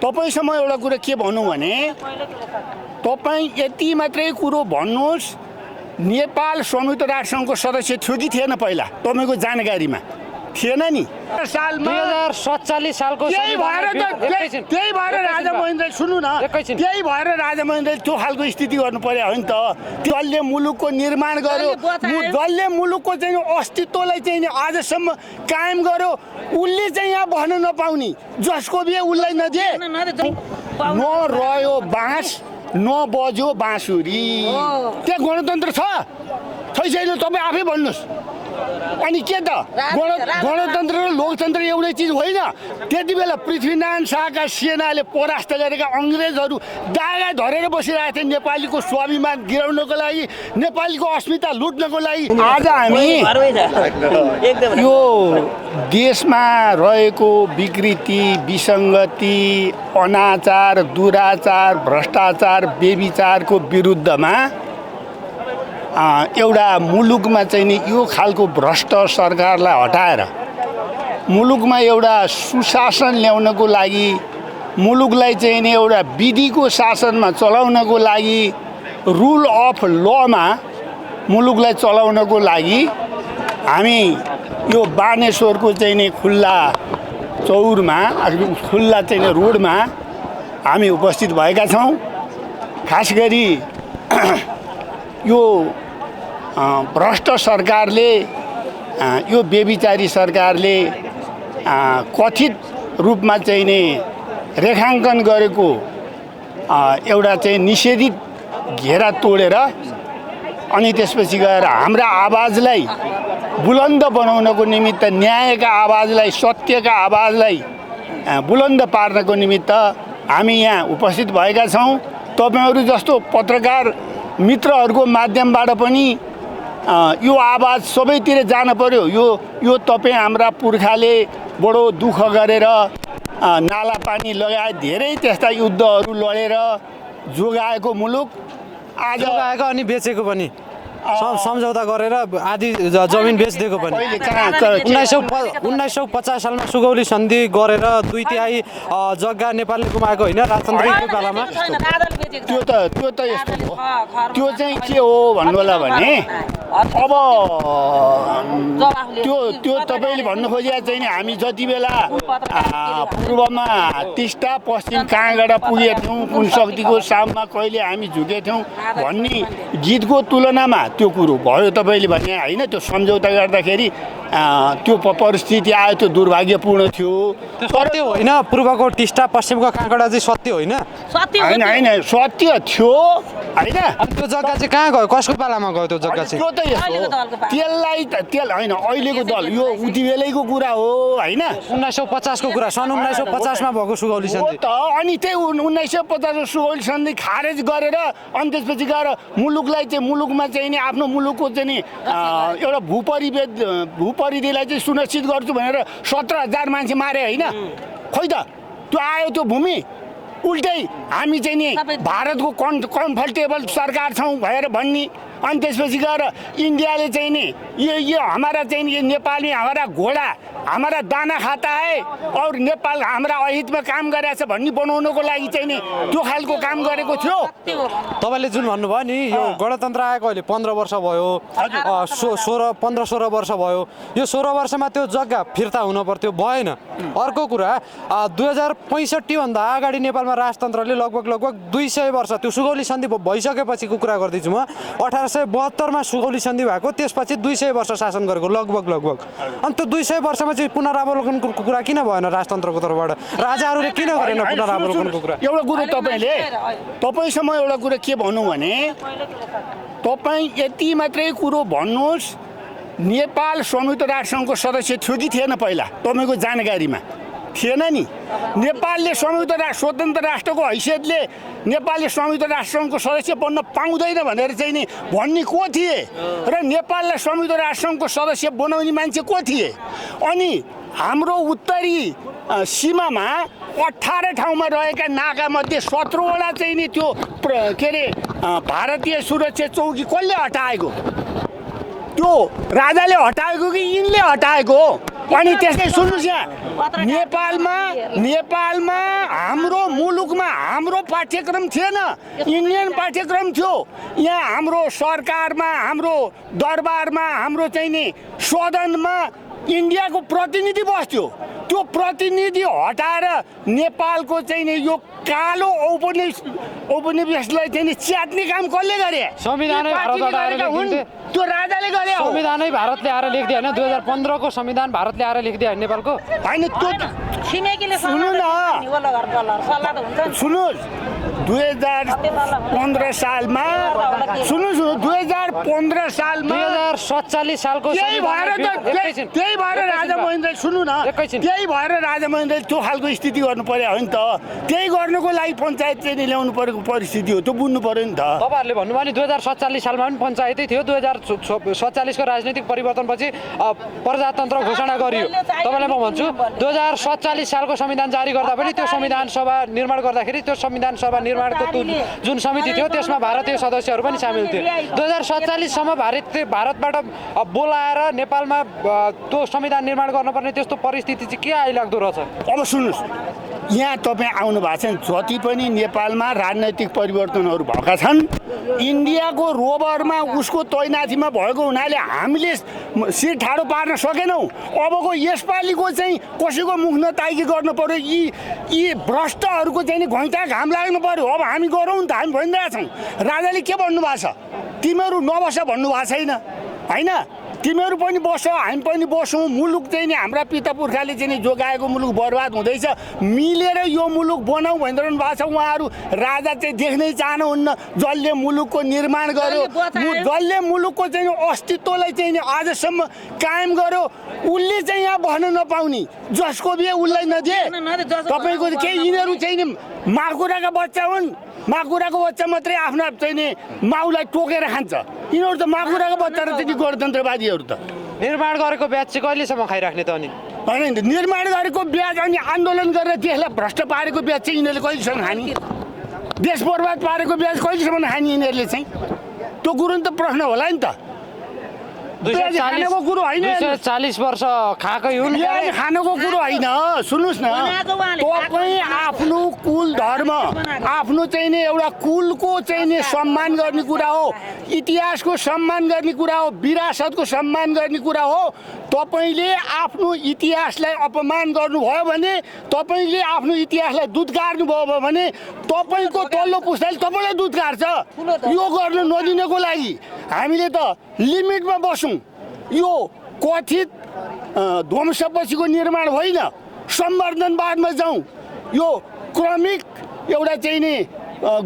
तपाईसँग एउटा कुरा के भनौँ भने तपाईँ यति मात्रै कुरो भन्नुहोस् नेपाल संयुक्त राष्ट्रसङ्घको सदस्य थियो कि थिएन पहिला तपाईँको जानकारीमा थिएन नि सालमा 2047 सालको त्यही भएर राजा महेन्द्र सुन्नु न त्यही भएर राजा महेन्द्रले त्यो खालको स्थिति गर्नु पर्यो हो नि त दलले मुलुकको निर्माण गर्यो दलले मुलुकको चाहिँ अस्तित्वलाई चाहिँ आजसम्म कायम गर्यो उसले चाहिँ यहाँ बस्न नपाउने जसको बिहे उसलाई नदिए नरह्यो बाँस नबज्यो बाँसुरी त्यहाँ गणतन्त्र छ छैन तपाईँ आफै भन्नुहोस् अनि के त गणतन्त्र र लोकतन्त्र एउटै चिज होइन त्यति बेला पृथ्वीनारायण शाहका सेनाले परास्त गरेका अङ्ग्रेजहरू दागा धरेर बसिरहेका थिए नेपालीको स्वाभिमान गिराउनको लागि नेपालीको अस्मिता लुट्नको लागि आज हामी यो देशमा रहेको विकृति विसङ्गति अनाचार दुराचार भ्रष्टाचार व्यभिचारको विरुद्धमा एउटा मुलुकमा चाहिँ नि यो खालको भ्रष्ट सरकारलाई हटाएर मुलुकमा एउटा सुशासन ल्याउनको लागि मुलुकलाई चाहिँ नि एउटा विधिको शासनमा चलाउनको लागि रुल अफ लमा मुलुकलाई चलाउनको लागि हामी यो बानेश्वरको चाहिँ नि खुल्ला चौरमा खुल्ला चाहिँ नि रोडमा हामी उपस्थित भएका छौँ खास गरी यो भ्रष्ट सरकारले यो व्यभिचारी सरकारले कथित रूपमा चाहिँ नि रेखाङ्कन गरेको एउटा चाहिँ निषेधित घेरा तोडेर अनि त्यसपछि गएर हाम्रा आवाजलाई बुलन्द बनाउनको निमित्त न्यायका आवाजलाई सत्यका आवाजलाई बुलन्द पार्नको निमित्त हामी यहाँ उपस्थित भएका छौँ तपाईहरू जस्तो पत्रकार मित्रहरूको माध्यमबाट पनि यो आवाज सबैतिर जान पर्यो यो तपाईँ हाम्रा पुर्खाले बडो दुःख गरेर नाला पानी लगायत धेरै त्यस्ता युद्धहरू लडेर जोगाएको मुलुक आज जोगाएको अनि बेचेको पनि सम्झौता गरेर आधी जमिन बेचिदिएको पनि 1950 सालमा सुगौली सन्धि गरेर 2/3 जग्गा नेपालले गुमाएको होइन राजतन्त्रको बेलामा त्यो त यस्तो हो त्यो चाहिँ के हो भन्नु होला भने अब त्यो तपाईँले भन्नु खोजेको चाहिँ हामी जति बेला पूर्वमा टिस्टा पश्चिम कहाँबाट पुगेका थियौँ कुन शक्तिको साममा कहिले हामी झुकेका थियौँ भन्ने गीतको तुलनामा त्यो कुरो भयो तपाईँले भने होइन त्यो सम्झौता गर्दाखेरि त्यो परिस्थिति आयो त्यो दुर्भाग्यपूर्ण थियो सत्य होइन पूर्वको टिस्टा पश्चिमको काँकडा चाहिँ सत्य होइन होइन सत्य थियो होइन त्यो जग्गा चाहिँ कहाँ गयो कसको पालामा गयो त्यो जग्गा चाहिँ त्यो त त्यसलाई त होइन अहिलेको दल यो उति बेलैको कुरा हो होइन 1950 को कुरा सन् 1950 मा भएको सुगौली सन्धि त अनि त्यही 1950 सुगौली सन्धि खारेज गरेर अनि त्यसपछि गएर मुलुकलाई चाहिँ मुलुकमा चाहिँ नि आफ्नो मुलुकको चाहिँ नि एउटा भूपरिधिलाई चाहिँ सुनिश्चित गर्छु भनेर 17,000 मान्छे मारे होइन खोइ त त्यो आयो त्यो भूमि उल्टै हामी चाहिँ नि भारतको कम्फर्टेबल सरकार छौँ भएर भन्ने अनि त्यसपछि गएर इन्डियाले चाहिँ नि यो हमारा चाहिँ ये नेपाल में हमारा घोडा हमारा दाना खाता है और नेपाल हाम्रा अहितमा काम गरेको छ भन्ने बनाउनको लागि चाहिँ नि त्यो खालको काम गरेको थियो तपाईँले जुन भन्नुभयो नि यो गणतन्त्र आएको अहिले 15 वर्ष भयो 15-16 वर्ष भयो यो 16 वर्षमा त्यो जग्गा फिर्ता हुन पर्थ्यो भएन अर्को कुरा 2065 भन्दा अगाडि नेपालमा राजतन्त्रले लगभग 200 वर्ष त्यो सुगौली सन्धि भइसकेपछिको कुरा गर्दैछु म 1872 मा सुगौली सन्धि भएको त्यसपछि 200 वर्ष शासन गरेको लगभग अनि त्यो 200 वर्षमा चाहिँ पुनरावलोकनको कुरा किन भएन राजतन्त्रको तर्फबाट राजाहरूले किन गरेन पुनरावलोकनको कुरा एउटा कुरो तपाईसँग एउटा कुरा के भनौँ भने तपाईँ यति मात्रै कुरो भन्नुहोस् नेपाल संयुक्त राष्ट्रसङ्घको सदस्य थियो कि थिएन पहिला तपाईँको जानकारीमा थिएन नि नेपालले संयुक्त स्वतन्त्र राष्ट्रको हैसियतले नेपालले संयुक्त राष्ट्रसङ्घको सदस्य बन्न पाउँदैन भनेर चाहिँ नि भन्ने को थिए र नेपाललाई संयुक्त राष्ट्रसङ्घको सदस्य बनाउने मान्छे को थिए अनि हाम्रो उत्तरी सीमामा 18 ठाउँमा रहेका नाकामध्ये 17वटा चाहिँ नि त्यो के अरे भारतीय सुरक्षा चौकी कसले हटाएको त्यो राजाले हटाएको कि यिनले हटाएको अनि त्यसै सुन्नुहोस् यहाँ नेपालमा हाम्रो मुलुकमा हाम्रो पाठ्यक्रम थिएन, इन्डियन पाठ्यक्रम थियो। यहाँ हाम्रो सरकारमा, हाम्रो दरबारमा, हाम्रो चाहिँ नि सदनमा इन्डियाको प्रतिनिधि बस्थ्यो। त्यो प्रतिनिधि हटाएर नेपालको चाहिँ नि यो कालो औपनिवेशलाई चाहिँ नि च्यात्ने काम कसले गरे? संविधानै भारतबाट आएर लेखिदिए। त्यो राजाले गरे हो। संविधानै भारतले आएर लेखिदिए होइन? 2015 को संविधान भारतले आएर लेखिदिए होइन नेपालको? होइन त्यो सुन्नु न, सुन्नुहोस् 2015 सालमा 2015 सालमा 2047 सालको त्यही भएर राजा महेन्द्र सुन्नु न, त्यही भएर राजा महेन्द्रले त्यो खालको स्थिति गर्नु पर्यो हो नि त। त्यही गर्नुको लागि पञ्चायत चाहिँ ल्याउनु परेको परिस्थिति हो, त्यो बुझ्नु पर्यो नि त। तपाईँहरूले भन्नुभयो नि 2047 सालमा पनि पञ्चायतै थियो। 2047 को राजनीतिक परिवर्तनपछि प्रजातन्त्र घोषणा गरियो। तपाईँलाई म भन्छु 2047 सालको संविधान जारी गर्दा पनि त्यो संविधान सभा निर्माण गर्दाखेरि त्यो संविधान सभा निर्माणको जुन समिति थियो त्यसमा भारतीय सदस्यहरू पनि सामेल थिए। 2047 सम्म भारतबाट बोलाएर नेपालमा त्यो संविधान निर्माण गर्नुपर्ने त्यस्तो परिस्थिति चाहिँ के आइलाग्दो रहेछ? अब सुन्नुहोस्, यहाँ तपाईँ आउनु भएको छ, जति पनि नेपालमा राजनैतिक परिवर्तनहरू भएका छन्, इन्डियाको रोबरमा उसको तैनाथीमा भएको हुनाले हामीले शिर ठाडो पार्न सकेनौँ। अबको यसपालिको चाहिँ कसैको मुख नताइकी गर्नु पर्यो, यी भ्रष्टहरूको चाहिँ नि घैँटा घाम लाग्नु पर्यो। अब हामी गरौँ त, हामी भनिरहेछौँ। राजाले के भन्नुभएको छ? तिमीहरू नबस भन्नुभएको छैन होइन? तिमीहरू पनि बसो, हामी पनि बसौँ। मुलुक चाहिँ नि हाम्रा पिता पुर्खाले चाहिँ नि जोगाएको मुलुक बर्बाद हुँदैछ, मिलेर यो मुलुक बनाऊ भनिरहनु भएको छ। उहाँहरू राजा चाहिँ देख्नै चाहनुहुन्न। जसले मुलुकको निर्माण गर्यो, जसले मुलुकको चाहिँ अस्तित्वलाई चाहिँ नि आजसम्म कायम गर्यो, उसले चाहिँ यहाँ बस्न नपाउने, जसको बिहे उसलाई नदिए। तपाईँको केही यिनीहरू चाहिँ नि माकुराका बच्चा हुन्, माकुराको बच्चा मात्रै आफ्ना चाहिँ नि माउलाई टोकेर खान्छ। यिनीहरू त माकुराको बच्चा र चाहिँ गणतन्त्रवादीहरू त। निर्माण गरेको ब्याज चाहिँ कहिलेसम्म खाइराख्ने त? अनि होइन, निर्माण गरेको ब्याज अनि आन्दोलन गरेर देशलाई भ्रष्ट पारेको ब्याज चाहिँ यिनीहरूले कहिलेसम्म खाने? देश बर्बाद पारेको ब्याज कहिलेसम्म खाने यिनीहरूले चाहिँ? त्यो कुरो नि त प्रश्न होला नि त। 240 वर्ष खाएकै हुन्। खानको कुरो होइन। सुन्नुहोस् न, तपाईँ आफ्नो कुल धर्म, आफ्नो चाहिँ नि एउटा कुलको चाहिँ नि सम्मान गर्ने कुरा हो, इतिहासको सम्मान गर्ने कुरा हो, विरासतको सम्मान गर्ने कुरा हो। तपाईँले आफ्नो इतिहासलाई अपमान गर्नुभयो भने, तपाईँले आफ्नो इतिहासलाई दुधगार्नु भयो भने तपाईँको तल्लो पुस्ताले तपाईँलाई दुधगार्छ। यो गर्नु नदिनको लागि हामीले त लिमिटमा बसौँ। यो कथित ध्वंसपछिको निर्माण होइन, सम्वर्धनवादमा जाउँ, यो क्रमिक एउटा चाहिँ नि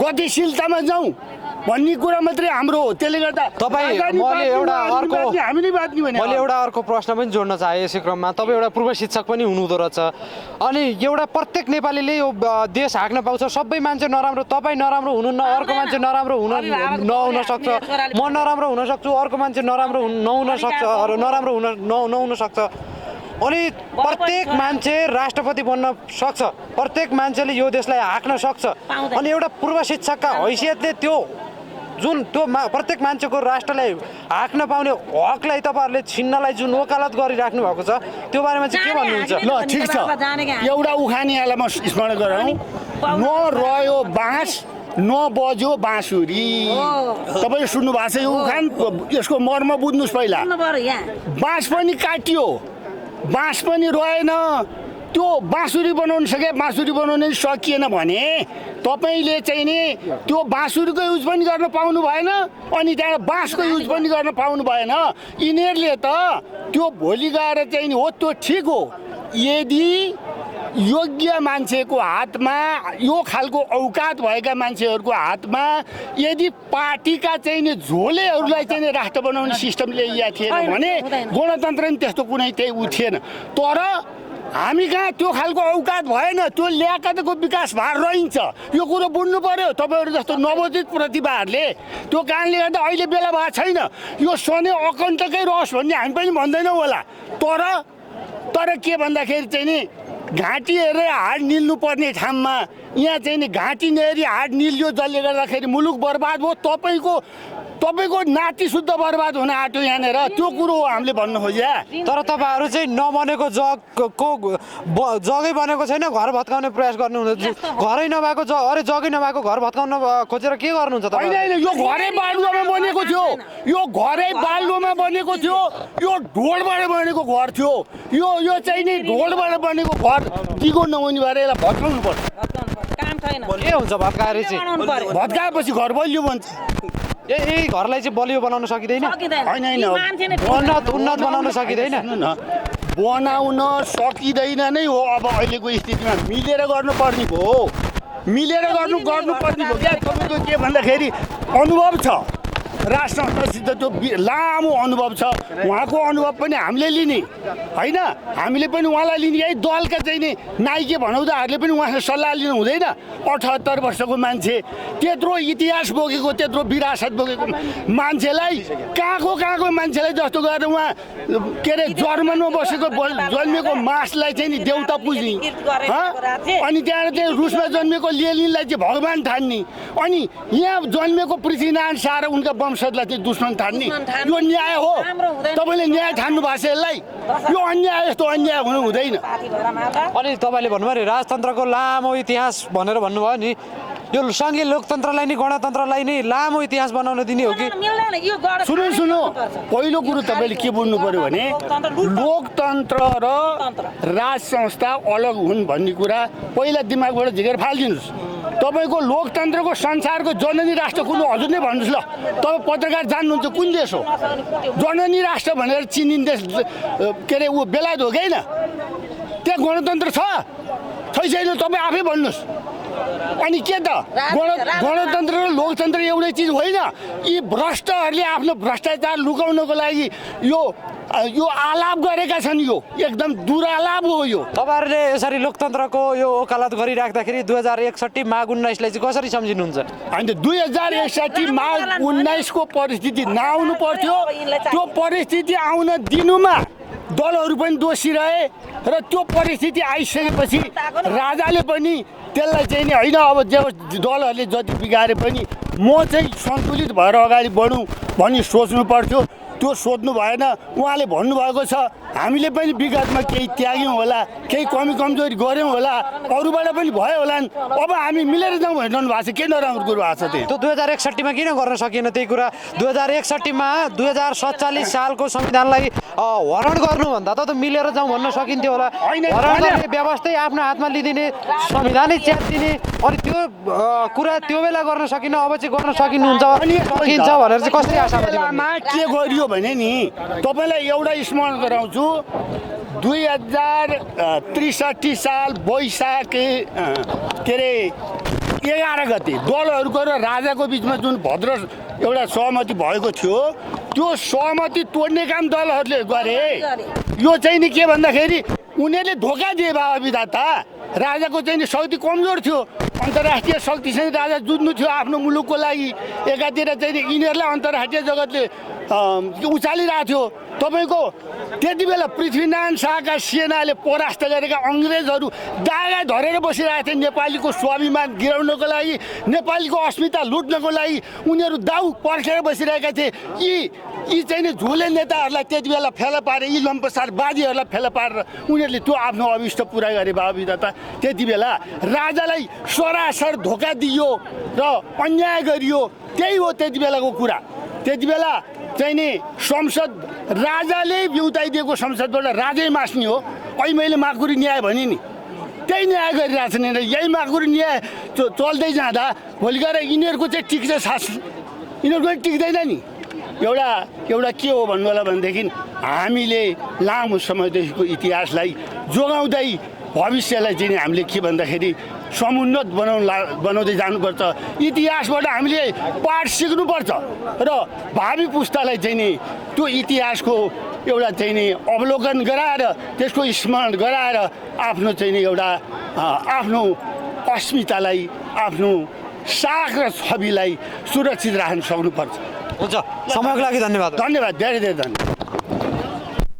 गतिशीलतामा जाउँ भन्ने कुरा मात्रै हाम्रो हो। त्यसले गर्दा मैले एउटा अर्को प्रश्न पनि जोड्न चाहे यसै क्रममा। तपाईँ एउटा पूर्व शिक्षक पनि हुनुहुँदो रहेछ, अनि एउटा प्रत्येक नेपालीले यो देश हाँक्न पाउँछ। सबै मान्छे नराम्रो, तपाईँ नराम्रो हुनुहुन्न, अर्को मान्छे नराम्रो नहुन सक्छ, म नराम्रो हुन सक्छु, अर्को मान्छे नराम्रो नहुन सक्छ, नहुन सक्छ। अनि प्रत्येक मान्छे राष्ट्रपति बन्न सक्छ, प्रत्येक मान्छेले यो देशलाई हाँक्न सक्छ। अनि एउटा पूर्व शिक्षकका हैसियतले त्यो जुन त्यो प्रत्येक मान्छेको राष्ट्रलाई हाँक्न पाउने हकलाई तपाईँहरूले छिन्नलाई जुन वकालत गरिराख्नु भएको छ, त्यो बारेमा चाहिँ के भन्नुहुन्छ? ल ठिक छ, एउटा उखानीलाई म स्मरण गराउँ, नरह्यो बाँस नबज्यो बाँसुरी। तपाईँले सुन्नु भएको छ यो उखान? यसको मर्म बुझ्नुहोस् पहिला। बाँस पनि काटियो, बाँस पनि रहेन, त्यो बाँसुरी बनाउनु सके, बाँसुरी बनाउनु सकिएन भने तपाईँले चाहिँ नि त्यो बाँसुरीको युज पनि गर्न पाउनु भएन, अनि त्यहाँबाट बाँसको युज पनि गर्न पाउनु भएन। यिनीहरूले त त्यो भोलि गएर चाहिँ नि हो त्यो ठिक हो, यदि योग्य मान्छेको हातमा, यो खालको औकात भएका मान्छेहरूको हातमा यदि पार्टीका चाहिँ नि झोलेहरूलाई चाहिँ नि राष्ट्र बनाउने सिस्टम ल्याइएको थिएन भने गणतन्त्र नि त्यस्तो कुनै त्यही उ थिएन। तर हामी कहाँ त्यो खालको औकात भएन, त्यो ल्याकतको विकास भार रहन्छ। यो कुरो बुझ्नु पर्यो। तपाईँहरू जस्तो नवोदित प्रतिभाहरूले त्यो कारणले गर्दा अहिले बेला भएको छैन। यो सधैँ अकण्टकै रहोस् भन्ने हामी पनि भन्दैनौँ होला, तर के भन्दाखेरि चाहिँ नि घाँटी हेरेर हाड निल्नु पर्ने ठाउँमा यहाँ चाहिँ नि घाँटी नहेरी हाड निल्यो, जसले गर्दाखेरि मुलुक बर्बाद भयो। तपाईँको तपाईँको नाति शुद्ध बर्बाद हुन आँट्यो यहाँनिर त्यो कुरो हो हामीले भन्नु खोज्या। तर तपाईँहरू चाहिँ नबनेको जगै बनेको छैन घर भत्काउने प्रयास गर्नुहुन्छ घरै नभएको अरे जगै नभएको घर भत्काउन खोजेर के गर्नुहुन्छ होइन तपाईँ होइन यो घरै बालुवामा बनेको थियो यो घरै बालुवामा बनेको थियो यो ढोलबाट बनेको घर थियो यो चाहिँ नि ढोलबाट बनेको घर दिगो नहुने भएर यसलाई भत्काउनु पर्छ। काम छैन के हुन्छ भत्काएर चाहिँ भत्काएपछि घर बलियो भन्छ। यही घरलाई चाहिँ बलियो बनाउन सकिँदैन होइन होइन उन्नत बनाउन सकिँदैन सुन्नु न बनाउन सकिँदैन नै हो। अब अहिलेको स्थितिमा मिलेर गर्नुपर्ने भयो मिलेर गर्नुपर्ने भयो क्या। तपाईँको के भन्दाखेरि अनुभव छ राज संस्थासित त्यो लामो अनुभव छ उहाँको अनुभव पनि हामीले लिने होइन हामीले पनि उहाँलाई लिने है। दलका चाहिँ नि नाइके भनाउँदाहरूले पनि उहाँसँग सल्लाह लिनु हुँदैन। 78 वर्षको मान्छे त्यत्रो इतिहास बोकेको त्यत्रो विरासत बोकेको मान्छेलाई कहाँको मान्छेलाई जस्तो गरेर उहाँ के अरे जर्मनमा बसेको जन्मेको मार्क्सलाई चाहिँ नि देउता पुज्ने अनि त्यहाँ चाहिँ रुसमा जन्मेको लेनिनलाई चाहिँ भगवान् ठान्ने अनि यहाँ जन्मेको पृथ्वीनारायण शाह र उनका वंशजलाई चाहिँ दुश्मन ठान्ने यो न्याय हो। तपाईँले न्याय ठान्नु भएको छ यसलाई यो अन्याय यस्तो अन्याय हुनु हुँदैन। अनि तपाईँले भन्नुभयो नि राजतन्त्रको लामो इतिहास भनेर भन्नुभयो नि यो सङ्घीय लोकतन्त्रलाई नि गणतन्त्रलाई नि लामो इतिहास बनाउन दिने हो कि सुन्नु पहिलो कुरो तपाईँले के बुझ्नु पर्यो भने लोकतन्त्र र राज संस्था अलग हुन् भन्ने कुरा पहिला दिमागबाट झिकेर फालिदिनुहोस्। तपाईँको लोकतन्त्रको संसारको जननी राष्ट्र कुन हजुर नै भन्नुहोस् ल। तपाईँ पत्रकार जान्नुहुन्छ कुन देश हो जननी राष्ट्र भनेर चिनिने देश के अरे ऊ बेलायत हो कि होइन त्यहाँ गणतन्त्र छ छैन तपाईँ आफै भन्नुहोस्। अनि के त गणतन्त्र र लोकतन्त्र एउटै चिज होइन। यी भ्रष्टहरूले आफ्नो भ्रष्टाचार लुकाउनको लागि यो आलाप गरेका छन्। यो एकदम दुरालाप हो। यो तपाईँहरूले यसरी लोकतन्त्रको यो वकालत गरिराख्दाखेरि 2061 माघ 19लाई चाहिँ कसरी सम्झिनुहुन्छ? होइन 2061 माघ 19 को परिस्थिति नआउनु पर्थ्यो। त्यो परिस्थिति आउन दिनुमा दलहरू पनि दोषी रहे र त्यो परिस्थिति आइसकेपछि राजाले पनि त्यसलाई चाहिँ नि होइन अब दलहरूले जति बिगारे पनि म चाहिँ सन्तुलित भएर अगाडि बढौँ भनी सोच्नु पर्थ्यो। त्यो सोध्नु भएन। उहाँले भन्नुभएको छ हामीले पनि विगतमा केही त्याग्यौँ होला केही कमी कमजोरी गऱ्यौँ होला अरूबाट पनि भयो होला। अब हामी मिलेर जाउँ भनिरहनु भएको छ के नराम्रो कुरो भएको छ त्यो 2061मा किन गर्न सकिएन त्यही कुरा? 2061मा 2047 सालको संविधानलाई हरण गर्नुभन्दा त मिलेर जाउँ भन्न सकिन्थ्यो होला। हरण गर्ने व्यवस्थै आफ्नो हातमा लिदिने संविधानै च्यातिदिने अनि त्यो कुरा त्यो बेला गर्न सकिन अब चाहिँ गर्न सकिन्छ भनेर चाहिँ कसरी आशावादी के गरियो भने नि तपाईँलाई एउटा स्मरण गराउँछु 2063 साल वैशाख के अरे 11 गते दलहरूको र राजाको बिचमा जुन भद्र एउटा सहमति भएको थियो त्यो सहमति तोड्ने काम दलहरूले गरे। यो चाहिँ नि के भन्दाखेरि उनीहरूले धोका दिए बाबा विधाता। राजाको चाहिँ नि शक्ति कमजोर थियो अन्तर्राष्ट्रिय शक्तिसँग राजा जुझ्नु थियो आफ्नो मुलुकको लागि। एकातिर चाहिँ नि यिनीहरूलाई अन्तर्राष्ट्रिय जगतले उचालिरहेको थियो। तपाईँको त्यति बेला पृथ्वीनारायण शाहका सेनाले परास्त गरेका अङ्ग्रेजहरू दागा धरेर बसिरहेका थिए नेपालीको स्वाभिमान गिराउनको लागि नेपालीको अस्मिता लुट्नको लागि उनीहरू दाउ पर्खेर बसिरहेका थिए। यी चाहिँ नि झुले नेताहरूलाई त्यति बेला फेला पारे यी लम्पसारवादीहरूलाई फेला पारेर उनीहरूले त्यो आफ्नो अभिष्ट पुरा गरे बाबा विधाता। त्यति बेला राजालाई सरासर धोका दियो र अन्याय गरियो। त्यही हो त्यति बेलाको कुरा। त्यति बेला चाहिँ नि संसद राजाले बिउताइदिएको संसदबाट राजै मास्ने हो। अहिले मैले माकुरी न्याय भने नि त्यही न्याय गरिरहेको छन्। यही माकुरी न्याय चल्दै जाँदा भोलि गएर यिनीहरूको चाहिँ टिक्छ शासन यिनीहरूको पनि टिक्दैन नि। एउटा के हो भन्नु होला भनेदेखि हामीले लामो समयदेखिको इतिहासलाई जोगाउँदै भविष्यलाई चाहिँ हामीले के भन्दाखेरि समुन्नत बनाउँदै जानुपर्छ। इतिहासबाट हामीले पाठ सिक्नुपर्छ र भावी पुस्तालाई चाहिँ नि त्यो इतिहासको एउटा चाहिँ नि अवलोकन गराएर त्यसको स्मरण गराएर आफ्नो चाहिँ नि एउटा आफ्नो अस्मितालाई आफ्नो साख र छविलाई सुरक्षित राख्न सक्नुपर्छ। हुन्छ समयको लागि धन्यवाद। धेरै धेरै धन्यवाद।